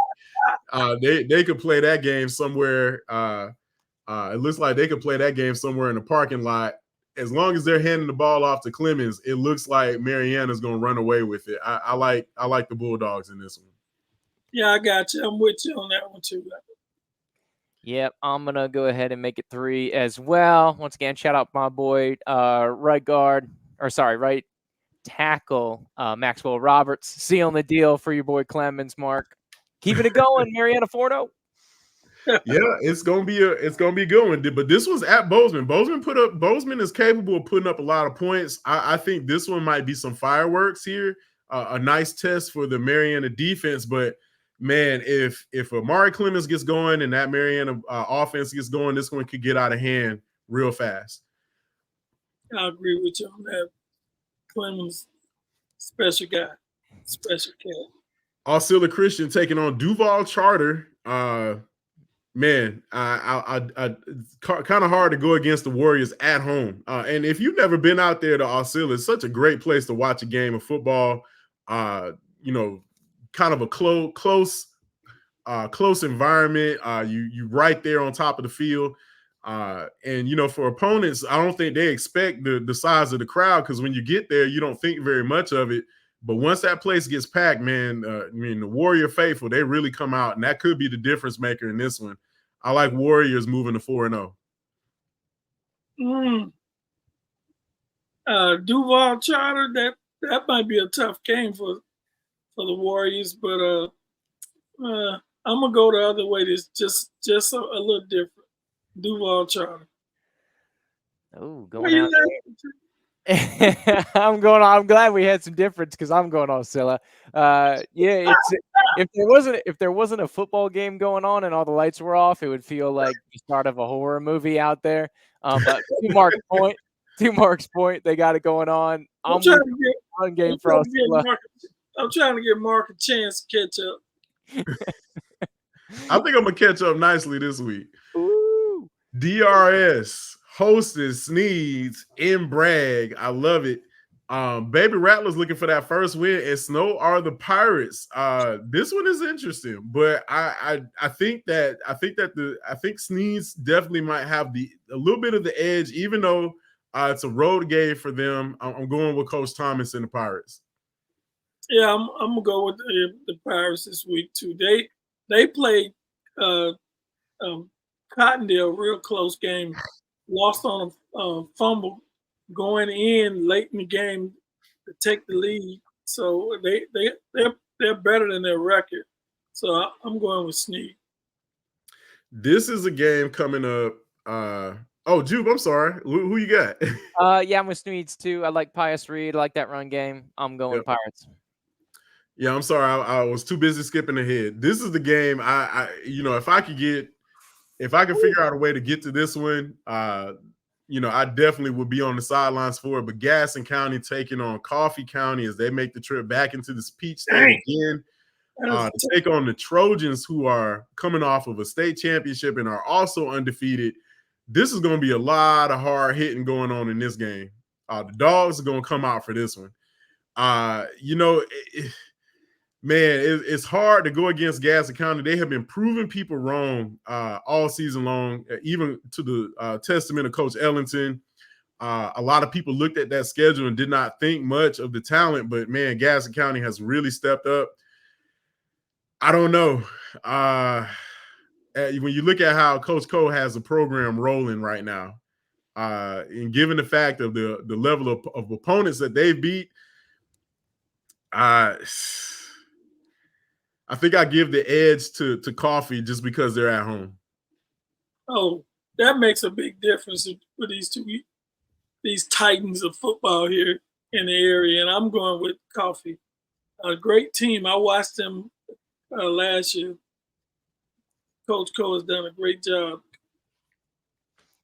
they could play that game somewhere. It looks like they could play that game somewhere in the parking lot. As long as they're handing the ball off to Clemens, it looks like Mariana's gonna run away with it. I like the Bulldogs in this one. Yeah, I got you. I'm with you on that one too. Yep, I'm going to go ahead and make it 3 as well. Once again, shout out my boy, right tackle, Maxwell Roberts. Sealing the deal for your boy Clemens, Mark. Keeping it going, Mariana 4-0. Yeah, it's gonna be a good one. But this was at Bozeman. Bozeman is capable of putting up a lot of points. I think this one might be some fireworks here. A nice test for the Mariana defense, but man, if Amari Clemens gets going and that Mariana offense gets going, this one could get out of hand real fast. I agree with you on that. Clemens, special guy, special cat. Osceola Christian taking on Duval Charter. Man, I kind of hard to go against the Warriors at home. And if you've never been out there to Osceola, it's such a great place to watch a game of football. Kind of a close environment. You right there on top of the field. And for opponents, I don't think they expect the size of the crowd, because when you get there, you don't think very much of it. But once that place gets packed, man, the Warrior faithful, they really come out, and that could be the difference maker in this one. I like Warriors moving to 4-0. Duval Charter, that might be a tough game for the Warriors, but I'm gonna go the other way. It's just a little different. Duval Charter. Oh, going out there. I'm glad we had some difference, because I'm going Osceola. If there wasn't a football game going on and all the lights were off, it would feel like the start of a horror movie out there. But to Mark's point, they got it going on. I'm trying to get Mark a chance to catch up. I think I'm gonna catch up nicely this week. Ooh. DRS hosted Sneeds in Bragg. I love it. Baby Rattlers looking for that first win, and Snow are the Pirates. This one is interesting, but I think Sneeds definitely might have a little bit of the edge, even though It's a road game for them. I'm going with Coach Thomas and the Pirates. Yeah, I'm gonna go with the Pirates this week too. They played Cottondale, real close game, lost on a fumble going in late in the game to take the lead. So they're better than their record. So I'm going with Snead. This is a game coming up. Jupe, I'm sorry. Who you got? Yeah, I'm with Sneeds too. I like Pius Reed. I like that run game. I'm going Pirates. Yeah, I'm sorry. I was too busy skipping ahead. This is the game. If I could figure out a way to get to this one, I definitely would be on the sidelines for it. But Gaston County taking on Coffee County as they make the trip back into this Peach State again. To take on the Trojans, who are coming off of a state championship and are also undefeated. This is going to be a lot of hard hitting going on in this game. The Dogs are going to come out for this one. It's hard to go against Gaston County. They have been proving people wrong all season long, even to the testament of Coach Ellington. A lot of people looked at that schedule and did not think much of the talent, but man, Gaston County has really stepped up. I don't know. When you look at how Coach Cole has a program rolling right now, and given the fact of the level of opponents that they beat, I think I give the edge to Coffee just because they're at home. Oh, that makes a big difference for these titans of football here in the area, and I'm going with Coffee. A great team. I watched them last year. Coach Cole has done a great job.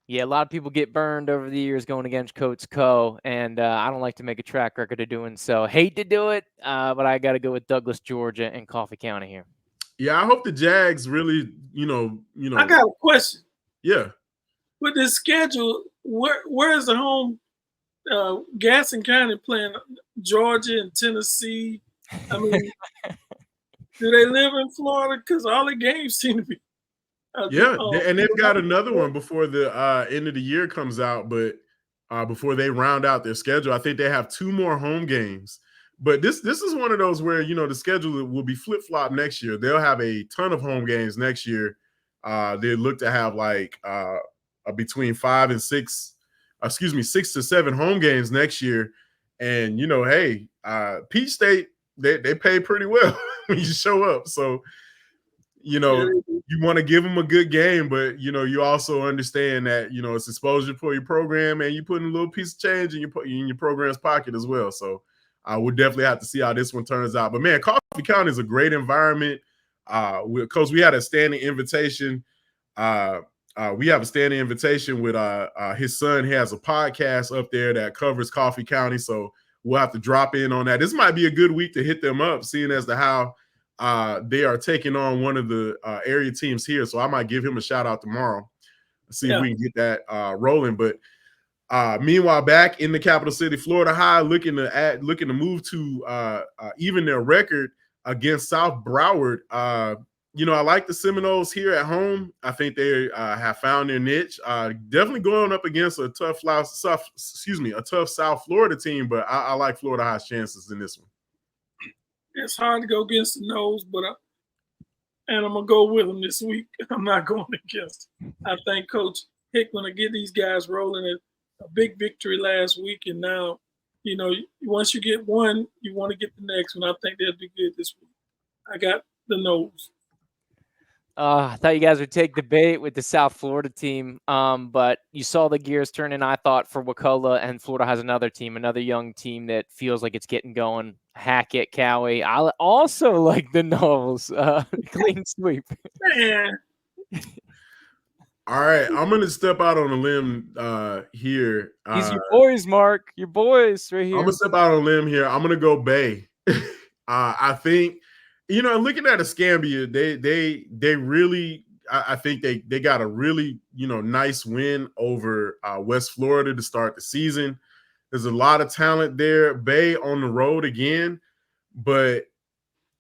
Yeah, a lot of people get burned over the years going against Coach Co, and I don't like to make a track record of doing so. Hate to do it, but I got to go with Douglas, Georgia, and Coffee County here. Yeah, I hope the Jags really, I got a question. Yeah. With this schedule, where is the home? Gaston County playing Georgia and Tennessee. I mean, do they live in Florida? Because all the games seem to be. And they've got another one before the end of the year comes out, but before they round out their schedule, I think they have 2 more home games. But this is one of those where the schedule will be flip flop next year. They'll have a ton of home games next year. They look to have between 5 and 6, 6 to 7 home games next year. And Peach State they pay pretty well when you show up. So. You want to give them a good game, but you also understand that it's exposure for your program, and you put in a little piece of change in your program's pocket as well. So I would definitely have to see how this one turns out. But man, Coffee County is a great environment. Coach, we had a standing invitation. We have a standing invitation with his son. He has a podcast up there that covers Coffee County, so we'll have to drop in on that. This might be a good week to hit them up, seeing as to how. They are taking on one of the area teams here, so I might give him a shout out tomorrow. See if we can get that rolling. But meanwhile, back in the capital city, Florida High looking to move to even their record against South Broward. I like the Seminoles here at home. I think they have found their niche. Definitely going up against a tough South Florida team, but I like Florida High's chances in this one. It's hard to go against the nose, but I'm gonna go with them this week. I'm not going against them. I think Coach Hickman will get these guys rolling. A big victory last week, and now, once you get one, you want to get the next one. I think they'll be good this week. I got the nose. I thought you guys would take the bait with the South Florida team, but you saw the gears turning, I thought, for Wakulla, and Florida has another young team that feels like it's getting going. Hackett, Cowie. I also like the Knowles. Clean sweep. Man. All right, I'm going to step out on a limb here. These your boys, Mark. Your boys right here. I'm going to step out on a limb here. I'm going to go Bay. I think – looking at Escambia, they really, I think they got a really, nice win over West Florida to start the season. There's a lot of talent there. Bay on the road again, but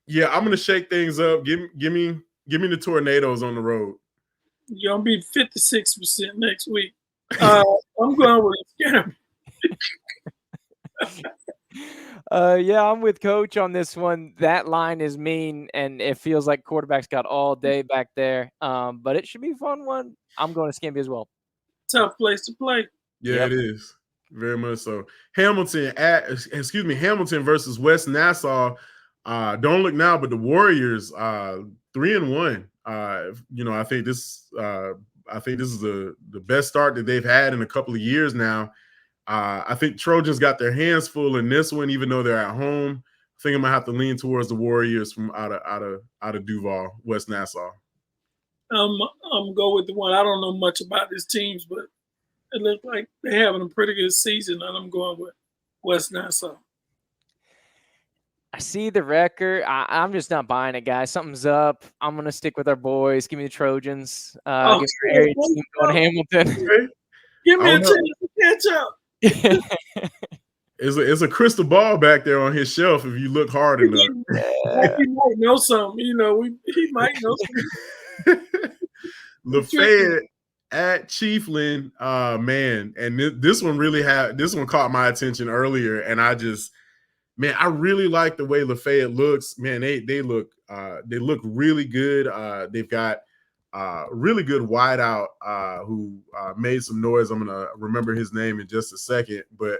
yeah, I'm gonna shake things up. Give me the Tornadoes on the road. You're gonna be 56% next week. I'm going with Escambia. Yeah, I'm with Coach on this one. That line is mean, and it feels like quarterback's got all day back there. But it should be a fun one. I'm going to Scamby as well. Tough place to play. Yeah, It is. Very much so. Hamilton versus West Nassau. Don't look now, but the Warriors 3-1. I think this is the best start that they've had in a couple of years now. I think Trojans got their hands full in this one, even though they're at home. I think I'm gonna have to lean towards the Warriors from out of Duval, West Nassau. I'm gonna go with the one. I don't know much about these teams, but it looks like they're having a pretty good season, and I'm going with West Nassau. I see the record. I'm just not buying it, guys. Something's up. I'm gonna stick with our boys. Give me the Trojans. Give me our area team going Hamilton. Give me a chance to catch up. It's a crystal ball back there on his shelf if you look hard enough. He might know something. He might know something. Lafayette at Chiefland, man, and this one caught my attention earlier, and I really like the way Lafayette looks. Man, they look really good. They've got really good wideout who made some noise. I'm gonna remember his name in just a second, but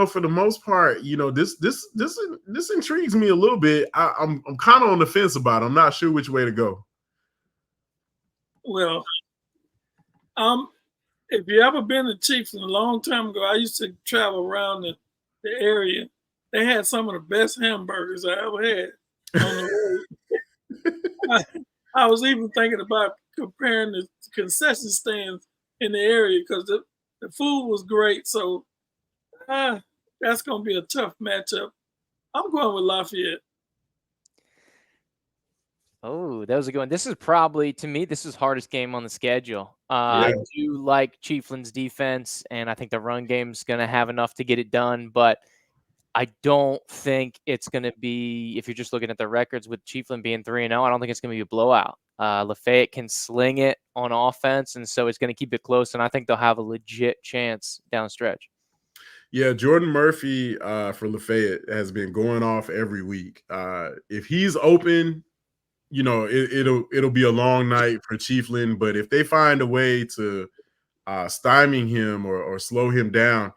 for the most part, this intrigues me a little bit. I'm kind of on the fence about it. I'm not sure which way to go. Well, if you ever been to Chiefs a long time ago, I used to travel around the area. They had some of the best hamburgers I ever had on the road. I was even thinking about comparing the concession stands in the area because the food was great. So that's going to be a tough matchup. I'm going with Lafayette. Oh, that was a good one. This is probably, to me, this is hardest game on the schedule. I do like Chiefland's defense, and I think the run game's going to have enough to get it done, but I don't think it's going to be, if you're just looking at the records with Chiefland being 3-0, I don't think it's going to be a blowout. Lafayette can sling it on offense, and so it's going to keep it close, and I think they'll have a legit chance down the stretch. Yeah, Jordan Murphy for Lafayette has been going off every week. If he's open, it'll be a long night for Chiefland, but if they find a way to stymie him or slow him down,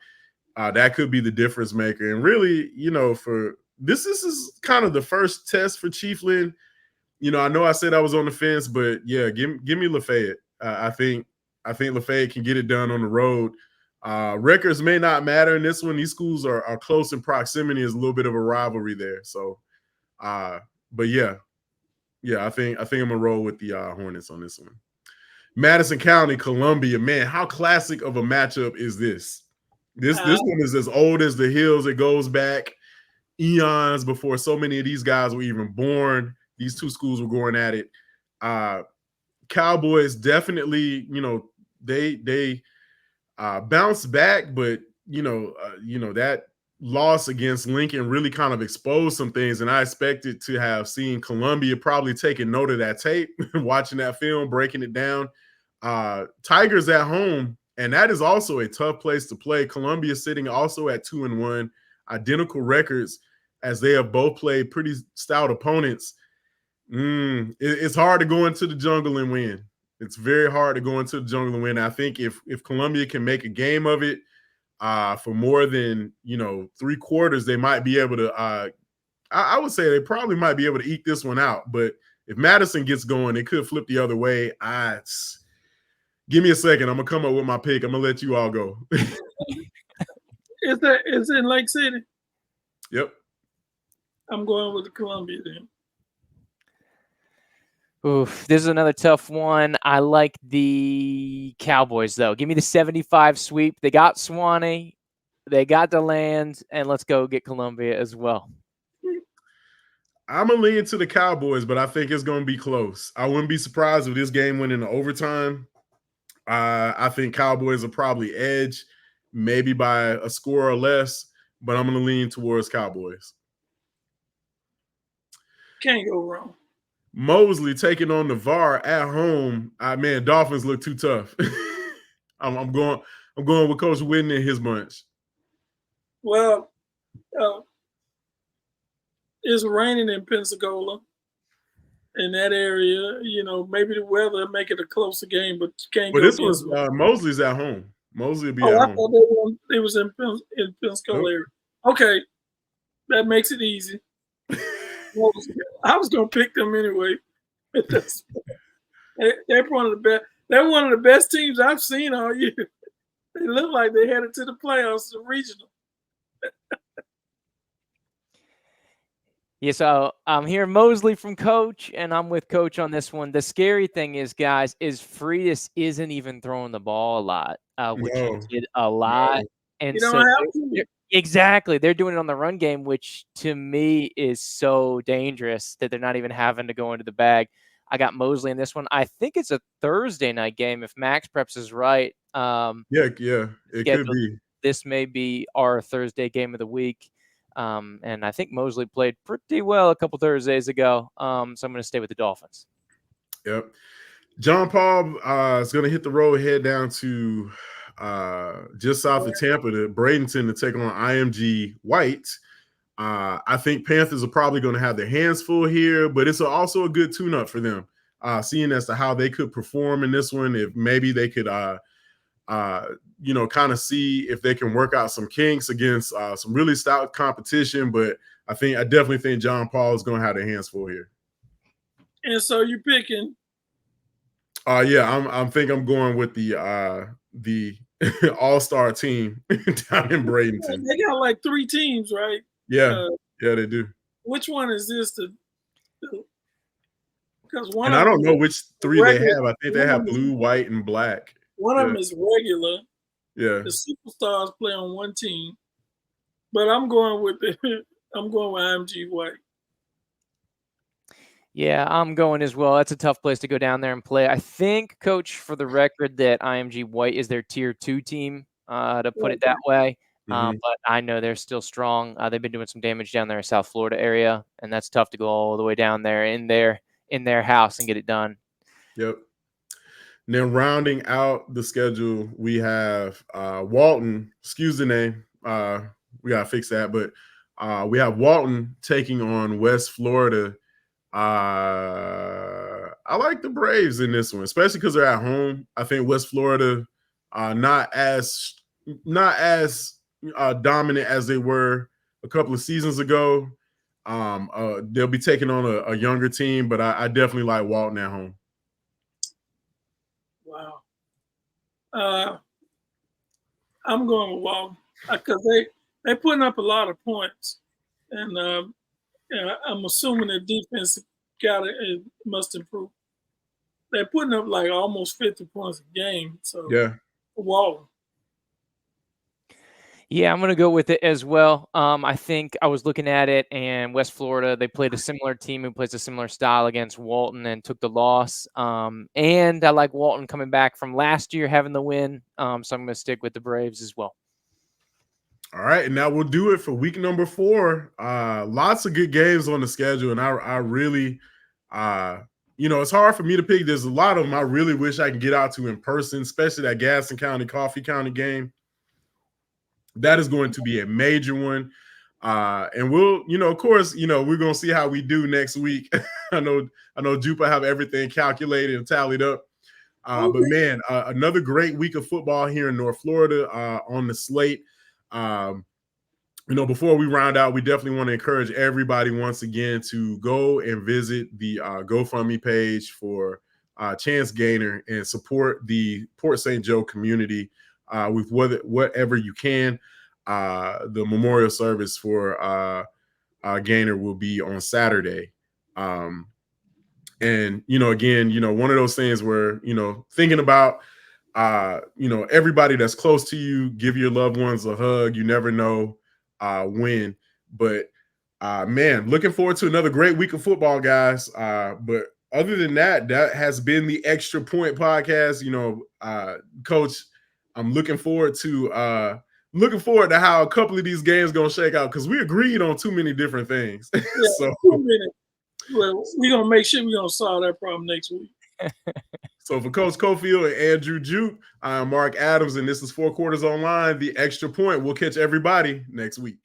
that could be the difference maker. And really, for this is kind of the first test for Chiefland. I know I said I was on the fence, but yeah, give me Lafayette. I think Lafayette can get it done on the road. Records may not matter in this one. These schools are close in proximity. There's a little bit of a rivalry there. So, but yeah, I think I'm gonna roll with the Hornets on this one. Madison County, Columbia, man, how classic of a matchup is this? This one is as old as the hills. It goes back eons before so many of these guys were even born. These two schools were going at it. Cowboys definitely, they bounced back, but that loss against Lincoln really kind of exposed some things, and I expected to have seen Columbia probably taking note of that tape, watching that film, breaking it down. Tigers at home, and that is also a tough place to play. Columbia sitting also at 2-1, identical records as they have both played pretty stout opponents. It's hard to go into the jungle and win. It's very hard to go into the jungle and win. I think if Columbia can make a game of it for more than 3 quarters, they might be able to. I would say they probably might be able to eke this one out. But if Madison gets going, it could flip the other way. Give me a second. I'm gonna come up with my pick. I'm gonna let you all go. It's in Lake City. Yep. I'm going with the Columbia then. Oof, this is another tough one. I like the Cowboys, though. Give me the 75 sweep. They got Swanee. They got DeLand, and let's go get Columbia as well. I'm going to lean to the Cowboys, but I think it's going to be close. I wouldn't be surprised if this game went into overtime. I think Cowboys will probably edge, maybe by a score or less, but I'm going to lean towards Cowboys. Can't go wrong. Mosley taking on Navarre at home. Dolphins look too tough. I'm going with Coach Whitten and his bunch. Well, it's raining in Pensacola, in that area. You know, maybe the weather will make it a closer game, but you can't But go this against. was Mosley's at home. Mosley will be Oh, at I home. thought they was in Pensacola Nope. area. Okay, that makes it easy. I was gonna pick them anyway. They're one of the best. They're one of the best teams I've seen all year. They look like they headed to the playoffs, the regional. Yeah, so I'm here Mosley from Coach, and I'm with Coach on this one. The scary thing is, guys, is Freitas isn't even throwing the ball a lot, which he did a lot. And you don't so have to. exactly, they're doing it on the run game, which to me is so dangerous that they're not even having to go into the bag. I got Mosley in this one. I think it's a Thursday night game if Max Preps is right. Yeah, it could be. This may be our Thursday game of the week. And I think Mosley played pretty well a couple Thursdays ago. So I'm going to stay with the Dolphins. Yep. John Paul is going to hit the road, head down to just south of Tampa to Bradenton to take on IMG White. I think Panthers are probably going to have their hands full here, but it's also a good tune-up for them, seeing as to how they could perform in this one. If maybe they could, kind of see if they can work out some kinks against some really stout competition. But I definitely think John Paul is going to have their hands full here. And so you picking? Yeah, I'm going with the all-star team down in Bradenton. They got like 3 teams, right? Yeah, they do. Which one is this? Because one, and I don't know which 3 they have. I think they have blue, white, and black. One of them is regular. Yeah, the superstars play on one team, but I'm going with IMG White. Yeah, I'm going as well. That's a tough place to go down there and play. I think, Coach, for the record, that IMG White is their tier 2 team, to put it that way. But I know they're still strong. They've been doing some damage down there in South Florida area, and that's tough to go all the way down there in their house and get it done. Yep. And then rounding out the schedule, we have Walton. Excuse the name. We got to fix that. But we have Walton taking on West Florida. I like the Braves in this one, especially because they're at home. I think West Florida not as dominant as they were a couple of seasons ago. They'll be taking on a younger team, but I definitely like Walton at home. Wow. I'm going with Walton because they're putting up a lot of points, and I'm assuming their defense must improve. They're putting up like almost 50 points a game. So yeah, Walton. Yeah, I'm going to go with it as well. I think I was looking at it, and West Florida, they played a similar team who plays a similar style against Walton and took the loss. And I like Walton coming back from last year having the win. So I'm going to stick with the Braves as well. All right, and now we'll do it for week number 4. Lots of good games on the schedule, and I really, it's hard for me to pick. There's a lot of them I really wish I could get out to in person, especially that Gaston County, Coffee County game. That is going to be a major one. And we'll, of course, we're going to see how we do next week. I know Jupa have everything calculated and tallied up. But man, another great week of football here in North Florida on the slate. Before we round out, we definitely want to encourage everybody once again to go and visit the GoFundMe page for Chance Gainer and support the Port St. Joe community with whatever you can. The memorial service for Gainer will be on Saturday. And, again, one of those things where, thinking about, everybody that's close to you, give your loved ones a hug. You never know when. But, man, looking forward to another great week of football, guys. But other than that, that has been the Extra Point podcast. Coach, I'm looking forward to how a couple of these games gonna shake out because we agreed on too many different things. Yeah, so well, we're gonna make sure we're gonna solve that problem next week. So for Coach Cofield and Andrew Jute, I'm Mark Adams, and this is 4 Quarters Online, the Extra Point. We'll catch everybody next week.